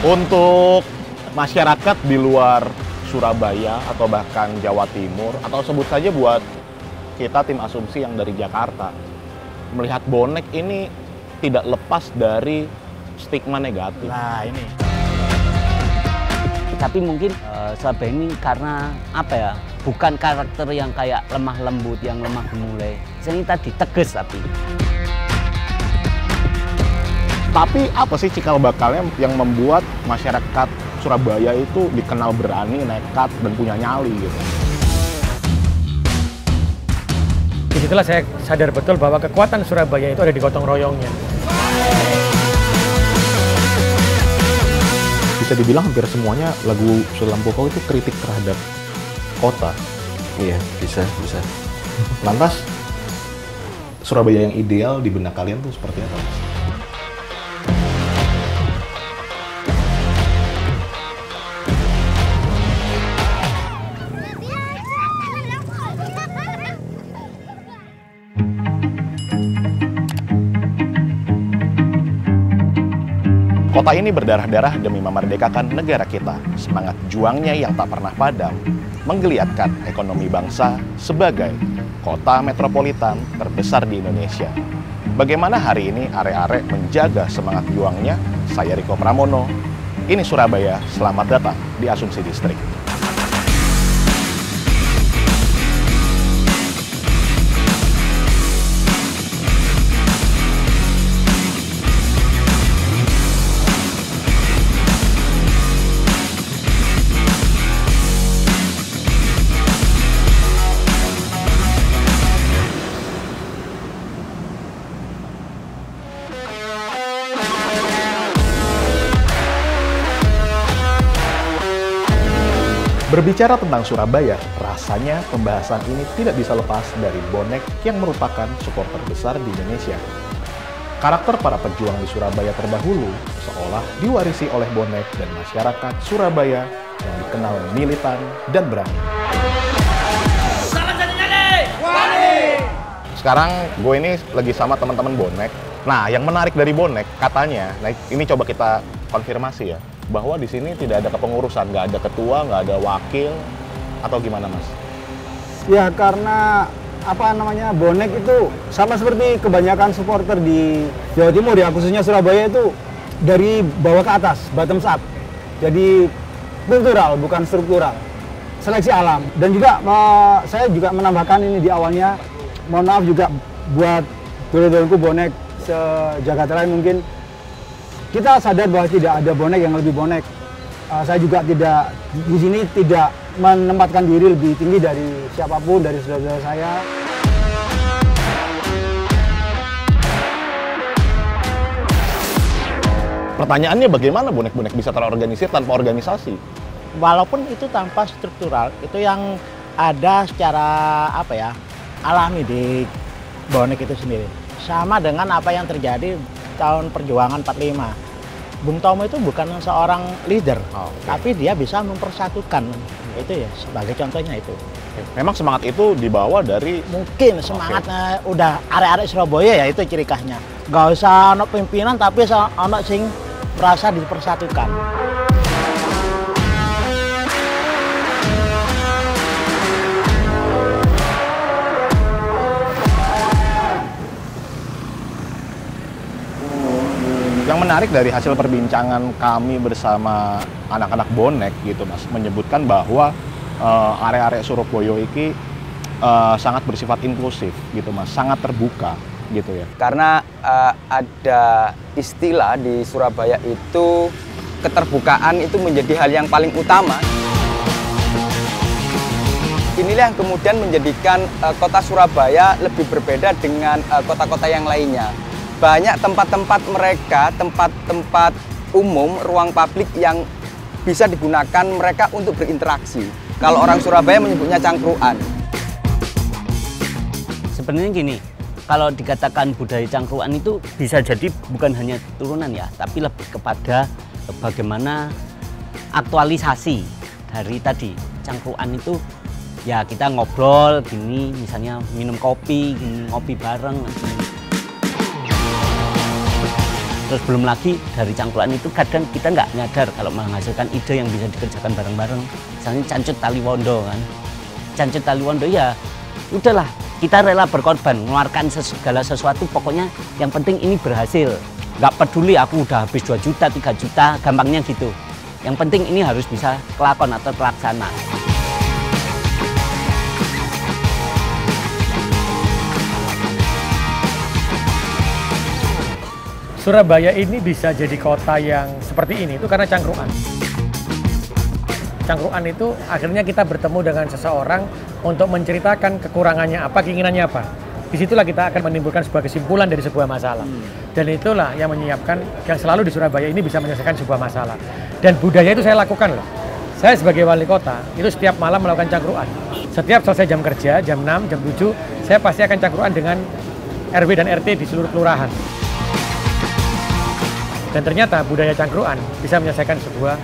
Untuk masyarakat di luar Surabaya atau bahkan Jawa Timur, atau sebut saja buat kita tim asumsi yang dari Jakarta, melihat bonek ini tidak lepas dari stigma negatif. Nah ini. Tapi mungkin Surabaya ini karena apa ya, bukan karakter yang kayak lemah lembut, yang lemah gemulai. Ini tadi tegas Tapi apa sih cikal bakalnya yang membuat masyarakat Surabaya itu dikenal berani, nekat, dan punya nyali gitu? Disitulah saya sadar betul bahwa kekuatan Surabaya itu ada di gotong royongnya. Bisa dibilang hampir semuanya lagu Sulam Pokok itu kritik terhadap kota. Iya, bisa. Lantas, Surabaya yang ideal di benak kalian tuh seperti apa? Kota ini berdarah-darah demi memerdekakan negara kita. Semangat juangnya yang tak pernah padam menggeliatkan ekonomi bangsa sebagai kota metropolitan terbesar di Indonesia. Bagaimana hari ini arek-arek menjaga semangat juangnya? Saya Riko Pramono. Ini Surabaya, selamat datang di Asumsi Distrik. Berbicara tentang Surabaya, rasanya pembahasan ini tidak bisa lepas dari bonek yang merupakan supporter besar di Indonesia. Karakter para pejuang di Surabaya terdahulu seolah diwarisi oleh bonek dan masyarakat Surabaya yang dikenal militan dan berani. Sekarang gue ini lagi sama teman-teman bonek. Nah, yang menarik dari bonek katanya, nah ini coba kita konfirmasi ya, bahwa di sini tidak ada kepengurusan, nggak ada ketua, nggak ada wakil, atau gimana Mas? Ya karena bonek itu sama seperti kebanyakan supporter di Jawa Timur ya, khususnya Surabaya itu dari bawah ke atas, bottom up. Jadi kultural bukan struktural, seleksi alam. Dan juga saya juga menambahkan ini di awalnya, mohon maaf juga buat dulur-dulurku bonek sejagat raya mungkin. Kita sadar bahwa tidak ada bonek yang lebih bonek. Saya juga tidak di sini tidak menempatkan diri lebih tinggi dari siapapun, dari saudara-saudara saya. Pertanyaannya bagaimana bonek-bonek bisa terorganisir tanpa organisasi? Walaupun itu tanpa struktural, itu yang ada secara alami di bonek itu sendiri. Sama dengan apa yang terjadi tahun perjuangan 45. Bung Tomo itu bukan seorang leader, tapi dia bisa mempersatukan. Itu ya, sebagai contohnya itu. Memang semangat itu dibawa dari... Mungkin semangatnya udah arek-arek Surabaya ya, itu ciri khasnya. Gak usah ono pimpinan, tapi ono sing merasa dipersatukan. Yang menarik dari hasil perbincangan kami bersama anak-anak bonek gitu Mas, menyebutkan bahwa area-area Surabaya ini sangat bersifat inklusif gitu Mas, sangat terbuka gitu ya. Karena ada istilah di Surabaya itu keterbukaan itu menjadi hal yang paling utama. Inilah yang kemudian menjadikan kota Surabaya lebih berbeda dengan kota-kota yang lainnya. Banyak tempat-tempat mereka, tempat-tempat umum, ruang publik yang bisa digunakan mereka untuk berinteraksi. Kalau orang Surabaya menyebutnya cangkruan. Sebenarnya gini, kalau dikatakan budaya cangkruan itu bisa jadi bukan hanya turunan ya, tapi lebih kepada bagaimana aktualisasi dari tadi. Cangkruan itu ya kita ngobrol gini, misalnya minum kopi, gini, ngopi bareng. Terus belum lagi dari cangkruan itu kadang kita nggak nyadar kalau menghasilkan ide yang bisa dikerjakan bareng-bareng. Misalnya Cancut Taliwondo kan. Cancut Taliwondo ya udahlah, kita rela berkorban, mengeluarkan segala sesuatu, pokoknya yang penting ini berhasil. Nggak peduli aku udah habis 2 juta, 3 juta, gampangnya gitu. Yang penting ini harus bisa kelakon atau terlaksana. Surabaya ini bisa jadi kota yang seperti ini itu karena cangkruan. Cangkruan itu akhirnya kita bertemu dengan seseorang untuk menceritakan kekurangannya apa, keinginannya apa. Disitulah kita akan menimbulkan sebuah kesimpulan dari sebuah masalah. Dan itulah yang menyiapkan, yang selalu di Surabaya ini bisa menyelesaikan sebuah masalah. Dan budaya itu saya lakukan loh. Saya sebagai wali kota, itu setiap malam melakukan cangkruan. Setiap selesai jam kerja, jam 6, jam 7, saya pasti akan cangkruan dengan RW dan RT di seluruh kelurahan. Dan ternyata budaya cangkruan bisa menyelesaikan sebuah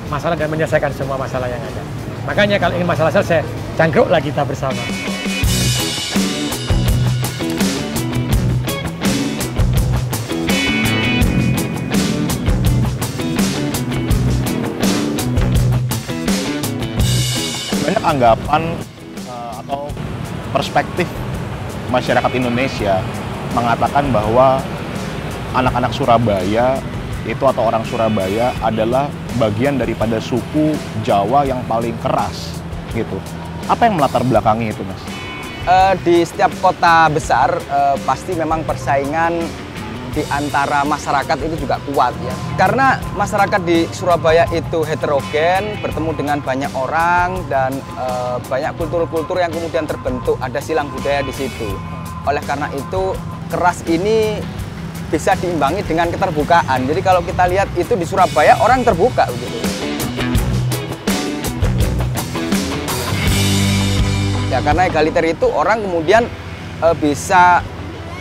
masalah dan menyelesaikan semua masalah yang ada. Makanya kalau ingin masalah selesai, cangkruklah kita bersama. Banyak anggapan atau perspektif masyarakat Indonesia mengatakan bahwa anak-anak Surabaya itu atau orang Surabaya adalah bagian daripada suku Jawa yang paling keras gitu. Apa yang melatar belakangi itu, Mas? Di setiap kota besar pasti memang persaingan di antara masyarakat itu juga kuat ya. Karena masyarakat di Surabaya itu heterogen, bertemu dengan banyak orang dan banyak kultur-kultur yang kemudian terbentuk, ada silang budaya di situ. Oleh karena itu keras ini bisa diimbangi dengan keterbukaan. Jadi kalau kita lihat itu di Surabaya orang terbuka begitu. Ya karena egaliter itu orang kemudian bisa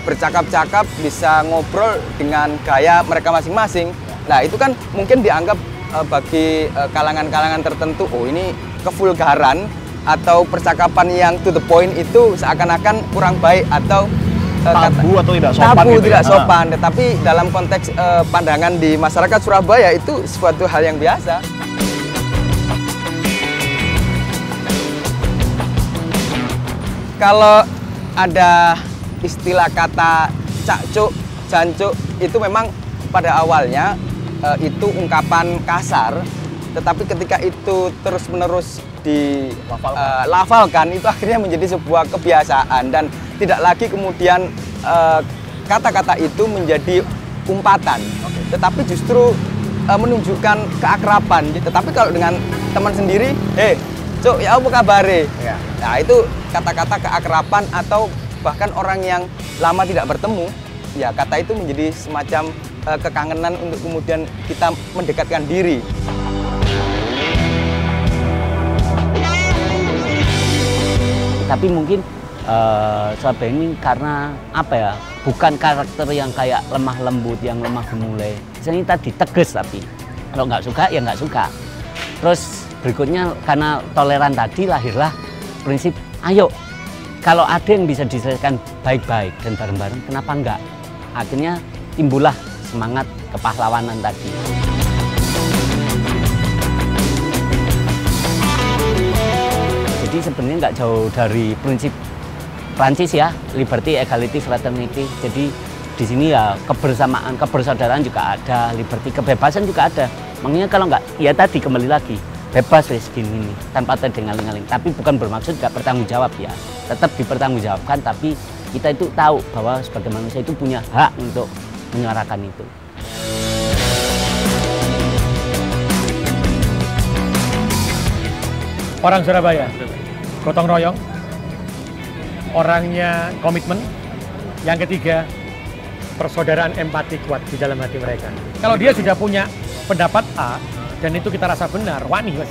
bercakap-cakap, bisa ngobrol dengan gaya mereka masing-masing. Nah itu kan mungkin dianggap bagi kalangan-kalangan tertentu, oh ini kevulgaran atau percakapan yang to the point itu seakan-akan kurang baik atau tabu atau tidak sopan tabu, gitu tidak ya? sopan, tetapi dalam konteks pandangan di masyarakat Surabaya itu suatu hal yang biasa. Kalau ada istilah kata cakcuk, jancuk, itu memang pada awalnya itu ungkapan kasar, tetapi ketika itu terus-menerus dilafalkan, itu akhirnya menjadi sebuah kebiasaan dan tidak lagi kemudian kata-kata itu menjadi umpatan, tetapi justru menunjukkan keakraban. Tetapi kalau dengan teman sendiri, Cuk, ya apa kabare? Ya. Nah itu kata-kata keakraban atau bahkan orang yang lama tidak bertemu, ya kata itu menjadi semacam kekangenan untuk kemudian kita mendekatkan diri. Tapi mungkin Surabaya ini karena apa ya, bukan karakter yang kayak lemah lembut, yang lemah gemulai. Misalnya tadi tegas, tapi kalau nggak suka ya nggak suka. Terus berikutnya karena toleran tadi lahirlah prinsip, ayo kalau ada yang bisa diselesaikan baik-baik dan bareng-bareng, kenapa enggak? Akhirnya timbullah semangat kepahlawanan tadi. Jadi sebenarnya nggak jauh dari prinsip Prancis ya, liberty, equality, fraternity. Jadi di sini ya kebersamaan, kebersaudaraan juga ada, liberty, kebebasan juga ada. Makanya kalau nggak, ya tadi kembali lagi, bebas wes gini tanpa terdengaling-aling. Tapi bukan bermaksud nggak bertanggung jawab ya, tetap dipertanggungjawabkan. Tapi kita itu tahu bahwa sebagai manusia itu punya hak untuk menyuarakan itu. Orang Surabaya, gotong royong, orangnya komitmen. Yang ketiga, persaudaraan empati kuat di dalam hati mereka. Kalau dia sudah punya pendapat A, dan itu kita rasa benar, wani mas.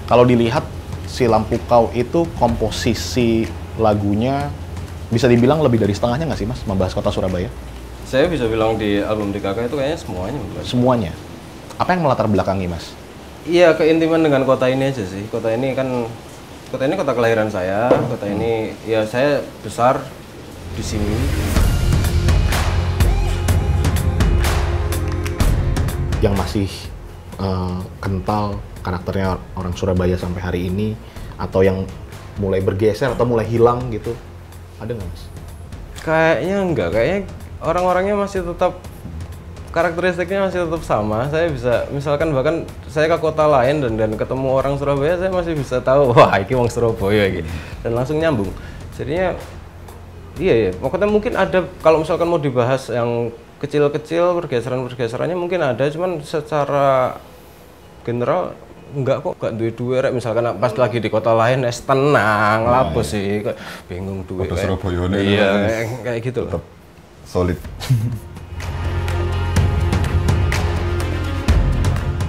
Kalau dilihat si Lampu Kau itu komposisi lagunya bisa dibilang lebih dari setengahnya nggak sih Mas membahas kota Surabaya? Saya bisa bilang di album DKK itu kayaknya semuanya. Semuanya. Apa yang melatar belakangi, Mas? Iya, keintiman dengan kota ini aja sih. Kota ini kota kelahiran saya. Kota ini ya saya besar di sini. Yang masih kental karakternya orang Surabaya sampai hari ini, atau yang mulai bergeser atau mulai hilang gitu, ada nggak, Mas? Kayaknya enggak, kayaknya orang-orangnya masih tetap, karakteristiknya masih tetap sama. Saya bisa, misalkan bahkan saya ke kota lain dan ketemu orang Surabaya, saya masih bisa tahu, wah ini orang Surabaya gitu, dan langsung nyambung. Jadinya, iya, pokoknya mungkin ada, kalau misalkan mau dibahas yang kecil-kecil, pergeserannya mungkin ada, cuman secara general enggak kok, enggak duwe-duwe rek, misalkan pas lagi di kota lain tenang, lapo sih, bingung duwe. Kota Surabaya nih. Iya, kayak gitu. Tetap solid.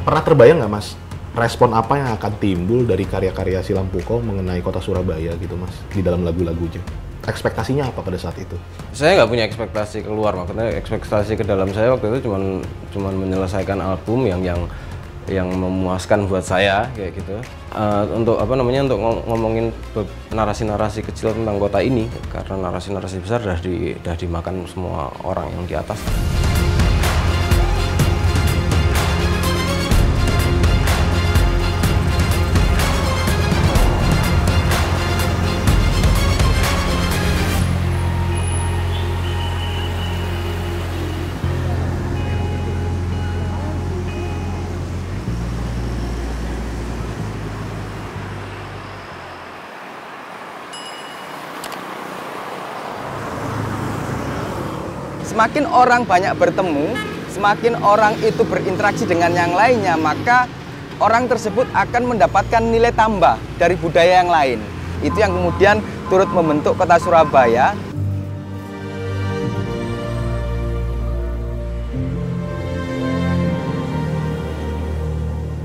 Pernah terbayang nggak, Mas, respon apa yang akan timbul dari karya-karya Silam Puko mengenai kota Surabaya gitu, Mas, di dalam lagu-lagunya? Ekspektasinya apa pada saat itu? Saya nggak punya ekspektasi keluar, makanya ekspektasi ke dalam saya waktu itu cuman menyelesaikan album yang memuaskan buat saya kayak gitu. Untuk apa namanya, untuk ngomongin narasi-narasi kecil tentang kota ini, karena narasi-narasi besar udah dimakan semua orang yang di atas. Semakin orang banyak bertemu, semakin orang itu berinteraksi dengan yang lainnya, maka orang tersebut akan mendapatkan nilai tambah dari budaya yang lain. Itu yang kemudian turut membentuk kota Surabaya.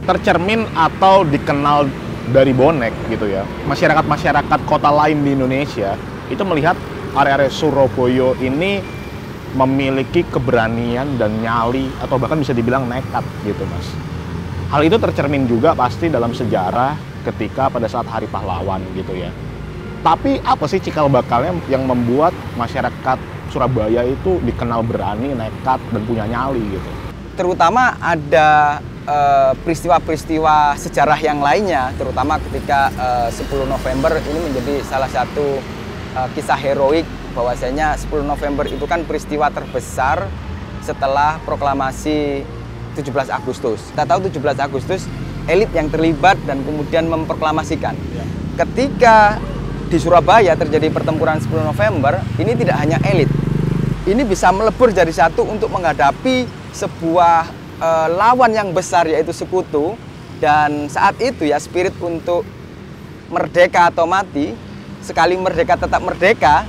Tercermin atau dikenal dari bonek gitu ya, masyarakat kota lain di Indonesia itu melihat area-area Surabaya ini memiliki keberanian dan nyali, atau bahkan bisa dibilang nekat gitu, Mas. Hal itu tercermin juga pasti dalam sejarah ketika pada saat Hari Pahlawan gitu ya. Tapi apa sih cikal bakalnya yang membuat masyarakat Surabaya itu dikenal berani, nekat, dan punya nyali gitu? Terutama ada peristiwa-peristiwa sejarah yang lainnya, terutama ketika 10 November ini menjadi salah satu kisah heroik, bahwasanya 10 November itu kan peristiwa terbesar setelah proklamasi 17 Agustus. Kita tahu 17 Agustus elit yang terlibat dan kemudian memproklamasikan. Ketika di Surabaya terjadi pertempuran 10 November, ini tidak hanya elit. Ini bisa melebur jadi satu untuk menghadapi sebuah lawan yang besar, yaitu sekutu. Dan saat itu ya, spirit untuk merdeka atau mati, sekali merdeka tetap merdeka,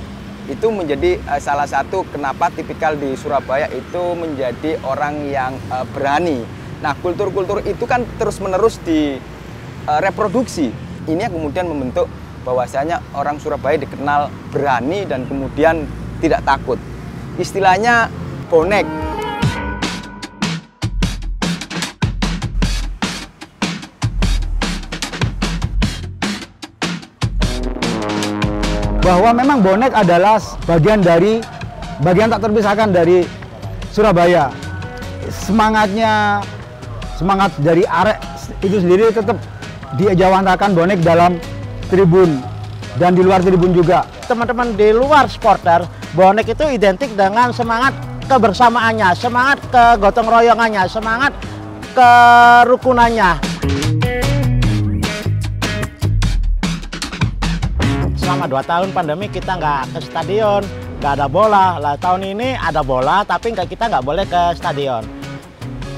itu menjadi salah satu kenapa tipikal di Surabaya itu menjadi orang yang berani. Nah, kultur-kultur itu kan terus-menerus direproduksi. Ini yang kemudian membentuk bahwasanya orang Surabaya dikenal berani dan kemudian tidak takut. Istilahnya bonek. Bahwa memang bonek adalah bagian tak terpisahkan dari Surabaya. Semangat dari arek itu sendiri tetap dijawantakan bonek dalam tribun dan di luar tribun juga. Teman-teman di luar supporter, bonek itu identik dengan semangat kebersamaannya, semangat kegotong royongannya, semangat kerukunannya. Selama 2 tahun pandemi kita nggak ke stadion, nggak ada bola. Lah tahun ini ada bola, tapi kita nggak boleh ke stadion.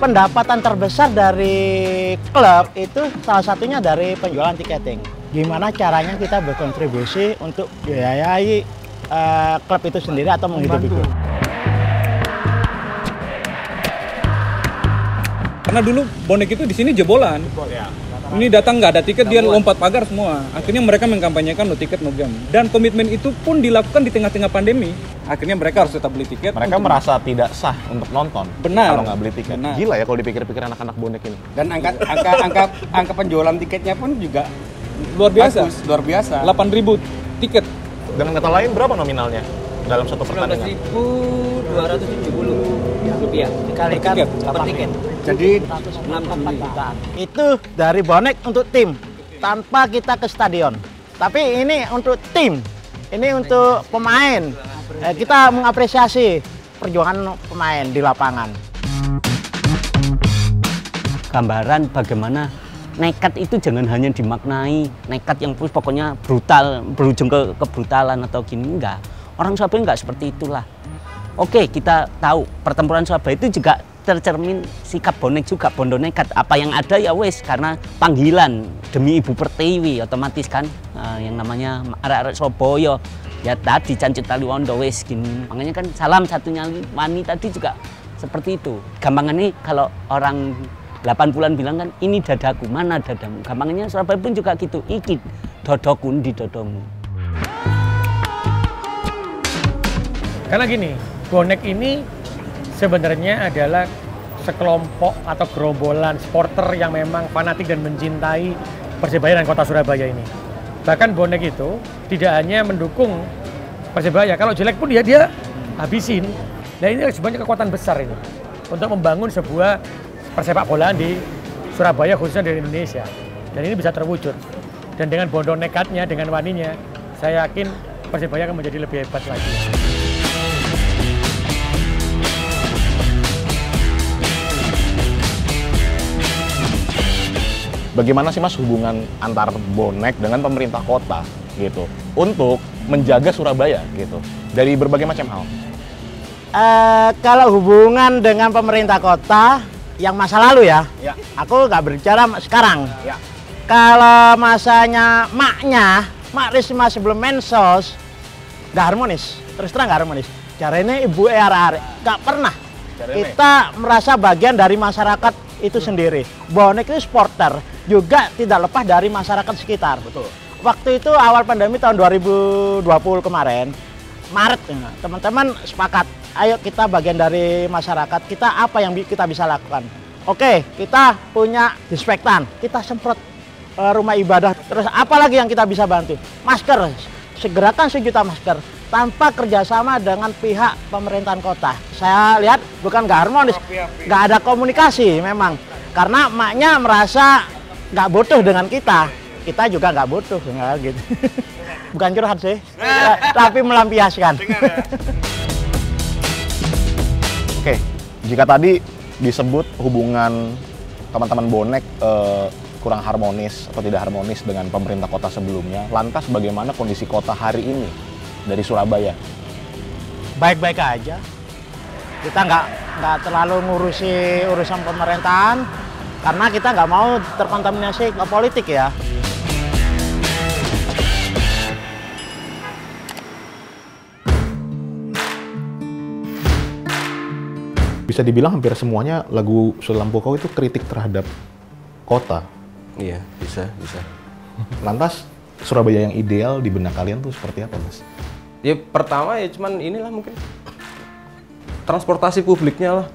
Pendapatan terbesar dari klub itu salah satunya dari penjualan tiketing. Gimana caranya kita berkontribusi untuk biayai klub itu sendiri atau menghidupi klub. Karena dulu bonek itu di sini jebolan. Ini datang nggak ada tiket, dia lompat pagar semua. Akhirnya mereka mengkampanyekan no tiket no game. Dan komitmen itu pun dilakukan di tengah-tengah pandemi. Akhirnya mereka harus tetap beli tiket. Mereka merasa tidak sah untuk nonton. Benar. Kalau nggak beli tiket. Benar. Gila ya kalau dipikir-pikir anak-anak bonek ini. Dan angka penjualan tiketnya pun juga luar biasa. bagus, luar biasa. 8.000 tiket. Dengan kata lain berapa nominalnya dalam satu pertandingan? 19.270 rupiah dikalikan per tiket. Jadi 64 jutaan. Itu dari bonek untuk tim tanpa kita ke stadion. Tapi ini untuk tim. Ini untuk pemain. Kita mengapresiasi perjuangan pemain di lapangan. Gambaran bagaimana nekat itu jangan hanya dimaknai nekat yang pokoknya brutal, berujung ke kebrutalan atau gini, enggak. Orang Surabaya enggak seperti itulah. Oke, kita tahu pertempuran Surabaya itu juga tercermin sikap bonek juga, bondo nekat. Apa yang ada ya wes, karena panggilan demi Ibu Pertiwi otomatis kan, yang namanya arek-arek Surabaya ya tadi Cancut Taliwondo wes gini. Makanya kan salam satunya wani tadi juga seperti itu. Gampangannya kalau orang 80-an bilang kan ini dadaku, mana dadamu. Gampangannya Surabaya pun juga gitu, iki dodoku di dodomu. Karena gini, bonek ini sebenarnya adalah sekelompok atau gerombolan supporter yang memang fanatik dan mencintai Persebaya dan kota Surabaya ini. Bahkan bonek itu tidak hanya mendukung Persebaya, kalau jelek pun dia habisin. Nah ini sebenarnya kekuatan besar ini untuk membangun sebuah persepak bolaan di Surabaya khususnya di Indonesia. Dan ini bisa terwujud. Dan dengan bondo nekatnya, dengan waninya, saya yakin Persebaya akan menjadi lebih hebat lagi. Bagaimana sih Mas hubungan antar bonek dengan pemerintah kota gitu untuk menjaga Surabaya gitu dari berbagai macam hal? Kalau hubungan dengan pemerintah kota yang masa lalu ya, aku nggak berbicara sekarang. Ya. Kalau masanya Mak Risma sebelum mensos, nggak harmonis, terus terang nggak harmonis. Caranya Ibu Arek nggak pernah. Kita merasa bagian dari masyarakat itu sendiri. Bonek itu supporter, juga tidak lepas dari masyarakat sekitar. Betul. Waktu itu awal pandemi tahun 2020 kemarin, Maret, teman-teman sepakat, ayo kita bagian dari masyarakat, kita apa yang kita bisa lakukan. Oke, kita punya disinfektan, kita semprot rumah ibadah, terus apa lagi yang kita bisa bantu? Masker, segerakan 1 juta masker, tanpa kerjasama dengan pihak pemerintahan kota. Saya lihat bukan nggak harmonis, nggak ada komunikasi memang. Karena maknya merasa nggak butuh dengan kita juga nggak butuh, nggak gitu. Bukan curhat sih, tapi melampiaskan. Oke, jika tadi disebut hubungan teman-teman bonek kurang harmonis atau tidak harmonis dengan pemerintah kota sebelumnya, lantas bagaimana kondisi kota hari ini dari Surabaya? Baik-baik aja. Kita nggak terlalu ngurusi urusan pemerintahan karena kita nggak mau terkontaminasi ke politik ya. Bisa dibilang hampir semuanya lagu Sudah Lampu Kau itu kritik terhadap kota. Iya, bisa. Lantas Surabaya yang ideal di benak kalian tuh seperti apa, Mas? Ya pertama ya cuman inilah mungkin transportasi publiknya lah.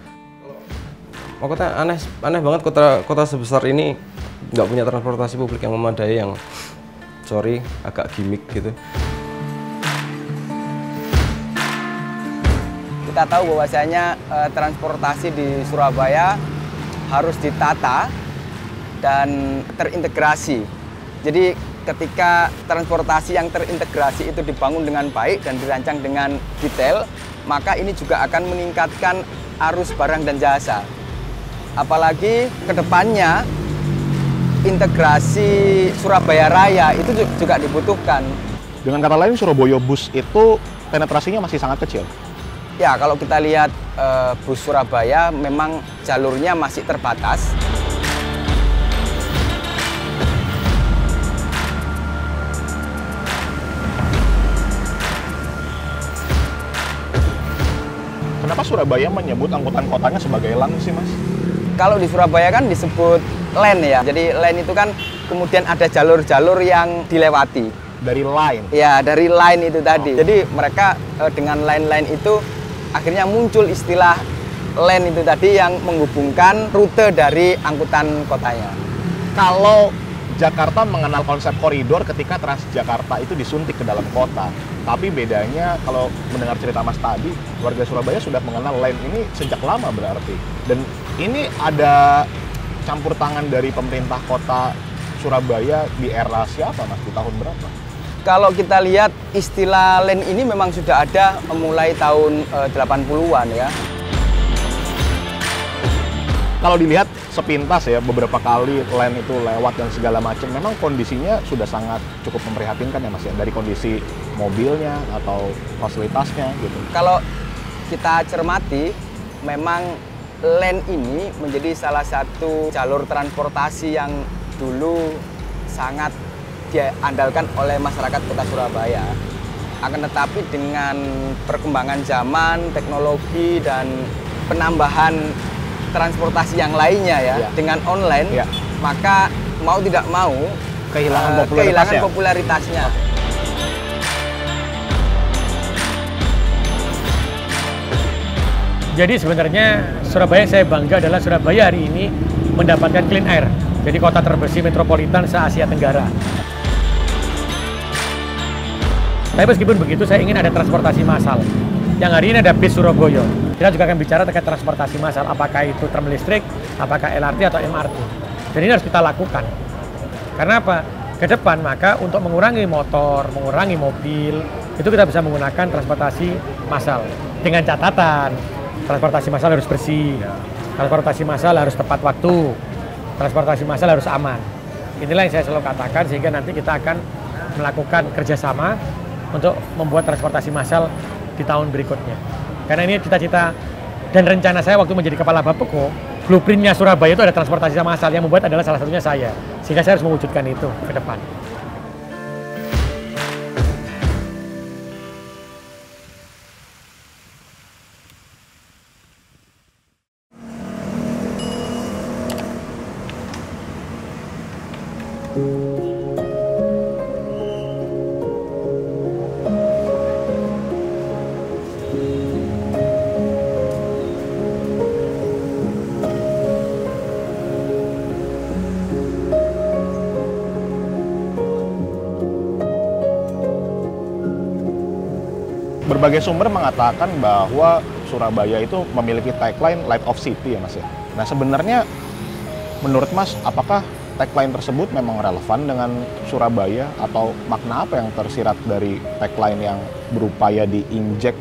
Makanya aneh banget kota sebesar ini nggak punya transportasi publik yang memadai, yang sorry agak gimmick gitu. Kita tahu bahwasanya transportasi di Surabaya harus ditata dan terintegrasi. Jadi ketika transportasi yang terintegrasi itu dibangun dengan baik dan dirancang dengan detail, maka ini juga akan meningkatkan arus barang dan jasa. Apalagi kedepannya integrasi Surabaya Raya itu juga dibutuhkan. Dengan kata lain, Surabaya Bus itu penetrasinya masih sangat kecil. Ya, kalau kita lihat bus Surabaya memang jalurnya masih terbatas. Kenapa Surabaya menyebut angkutan kotanya sebagai elang sih, Mas? Kalau di Surabaya kan disebut lane ya. Jadi lane itu kan kemudian ada jalur-jalur yang dilewati. Dari line? Ya, dari line itu tadi. Jadi mereka dengan line-line itu akhirnya muncul istilah lane itu tadi yang menghubungkan rute dari angkutan kotanya. Kalau Jakarta mengenal konsep koridor ketika Transjakarta itu disuntik ke dalam kota. Tapi bedanya kalau mendengar cerita Mas tadi, warga Surabaya sudah mengenal lane ini sejak lama berarti. Dan ini ada campur tangan dari pemerintah kota Surabaya di era siapa Mas? Di tahun berapa? Kalau kita lihat istilah lane ini memang sudah ada mulai tahun 80-an ya. Kalau dilihat sepintas ya, beberapa kali lane itu lewat dan segala macam, memang kondisinya sudah sangat cukup memprihatinkan ya Mas ya, dari kondisi mobilnya atau fasilitasnya gitu. Kalau kita cermati, memang lane ini menjadi salah satu jalur transportasi yang dulu sangat diandalkan oleh masyarakat kota Surabaya. Akan tetapi dengan perkembangan zaman, teknologi, dan penambahan transportasi yang lainnya ya, dengan online, maka mau tidak mau kehilangan popularitasnya. Jadi sebenarnya Surabaya saya bangga adalah Surabaya hari ini mendapatkan clean air. Jadi kota terbersih metropolitan se-Asia Tenggara. Tapi meskipun begitu saya ingin ada transportasi massal. Yang hari ini ada bis Surabaya. Kita juga akan bicara terkait transportasi massal, apakah itu tram listrik, apakah LRT atau MRT. Dan ini harus kita lakukan. Karena apa? Ke depan maka untuk mengurangi motor, mengurangi mobil, itu kita bisa menggunakan transportasi massal. Dengan catatan, transportasi massal harus bersih, transportasi massal harus tepat waktu, transportasi massal harus aman. Inilah yang saya selalu katakan, sehingga nanti kita akan melakukan kerjasama untuk membuat transportasi massal di tahun berikutnya. Karena ini cita-cita dan rencana saya waktu menjadi kepala Bapeko, blueprintnya Surabaya itu ada transportasi massal, yang membuat adalah salah satunya saya. Sehingga saya harus mewujudkan itu ke depan. Berbagai sumber mengatakan bahwa Surabaya itu memiliki tagline Light of City ya Mas ya. Nah sebenarnya menurut Mas, apakah tagline tersebut memang relevan dengan Surabaya atau makna apa yang tersirat dari tagline yang berupaya diinjek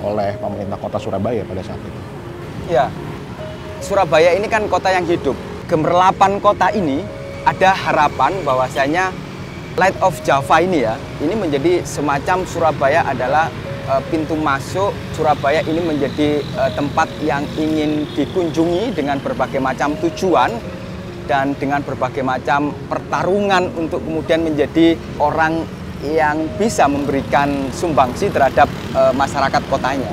oleh pemerintah kota Surabaya pada saat itu? Ya, Surabaya ini kan kota yang hidup. Gemerlapan kota ini ada harapan bahwasanya Light of Java ini ya, ini menjadi semacam Surabaya adalah pintu masuk. Surabaya ini menjadi tempat yang ingin dikunjungi dengan berbagai macam tujuan dan dengan berbagai macam pertarungan untuk kemudian menjadi orang yang bisa memberikan sumbangsi terhadap masyarakat kotanya.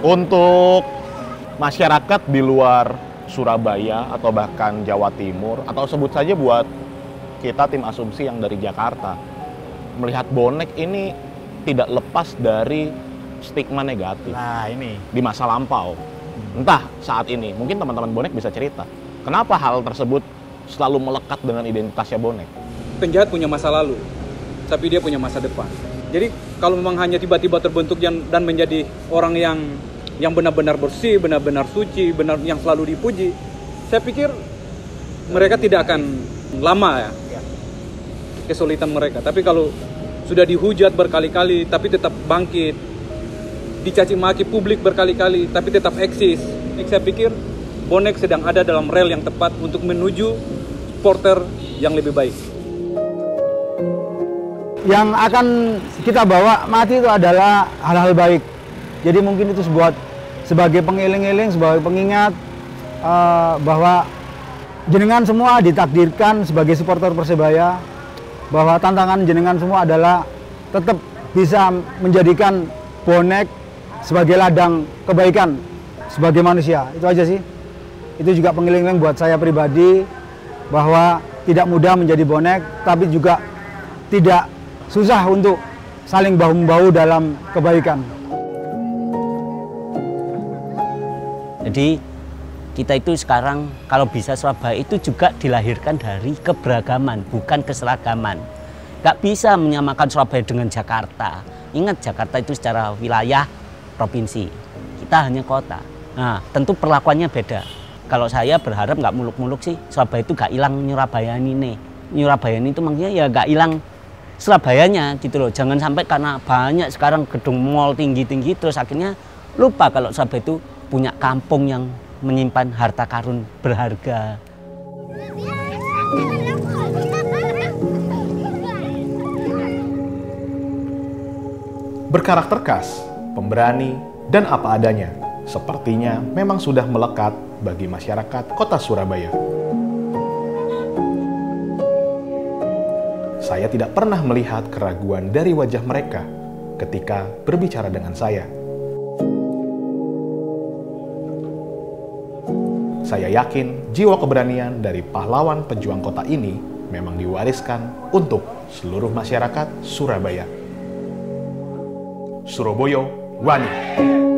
Untuk masyarakat di luar Surabaya atau bahkan Jawa Timur, atau sebut saja buat kita tim asumsi yang dari Jakarta, melihat bonek ini tidak lepas dari stigma negatif. Nah ini di masa lampau. Entah saat ini, mungkin teman-teman bonek bisa cerita, kenapa hal tersebut selalu melekat dengan identitasnya bonek? Penjahat punya masa lalu, tapi dia punya masa depan. Jadi kalau memang hanya tiba-tiba terbentuk dan menjadi orang yang benar-benar bersih, benar-benar suci, yang selalu dipuji, saya pikir mereka tidak akan lama ya kesulitan mereka. Tapi kalau sudah dihujat berkali-kali tapi tetap bangkit, dicaci maki publik berkali-kali tapi tetap eksis, saya pikir bonek sedang ada dalam rel yang tepat untuk menuju supporter yang lebih baik. Yang akan kita bawa mati itu adalah hal-hal baik. Jadi mungkin itu sebagai pengiling-iling, sebagai pengingat bahwa jenengan semua ditakdirkan sebagai supporter Persebaya, bahwa tantangan jenengan semua adalah tetap bisa menjadikan bonek sebagai ladang kebaikan sebagai manusia. Itu aja sih. Itu juga pengiling-pengiling buat saya pribadi, bahwa tidak mudah menjadi bonek, tapi juga tidak susah untuk saling bahu-membahu dalam kebaikan. Jadi kita itu sekarang kalau bisa Surabaya itu juga dilahirkan dari keberagaman, bukan keseragaman. Gak bisa menyamakan Surabaya dengan Jakarta. Ingat, Jakarta itu secara wilayah provinsi, kita hanya kota. Nah, tentu perlakuannya beda. Kalau saya berharap nggak muluk-muluk sih, Surabaya itu gak hilang Nyurabayaan ini. Nyurabayaan itu maksudnya ya gak hilang Surabayanya gitu loh. Jangan sampai karena banyak sekarang gedung mall tinggi-tinggi terus akhirnya lupa kalau Surabaya itu punya kampung yang menyimpan harta karun berharga. Berkarakter khas, pemberani, dan apa adanya, sepertinya memang sudah melekat bagi masyarakat kota Surabaya. Saya tidak pernah melihat keraguan dari wajah mereka ketika berbicara dengan saya. Saya yakin jiwa keberanian dari pahlawan pejuang kota ini memang diwariskan untuk seluruh masyarakat Surabaya. Surabaya Wani.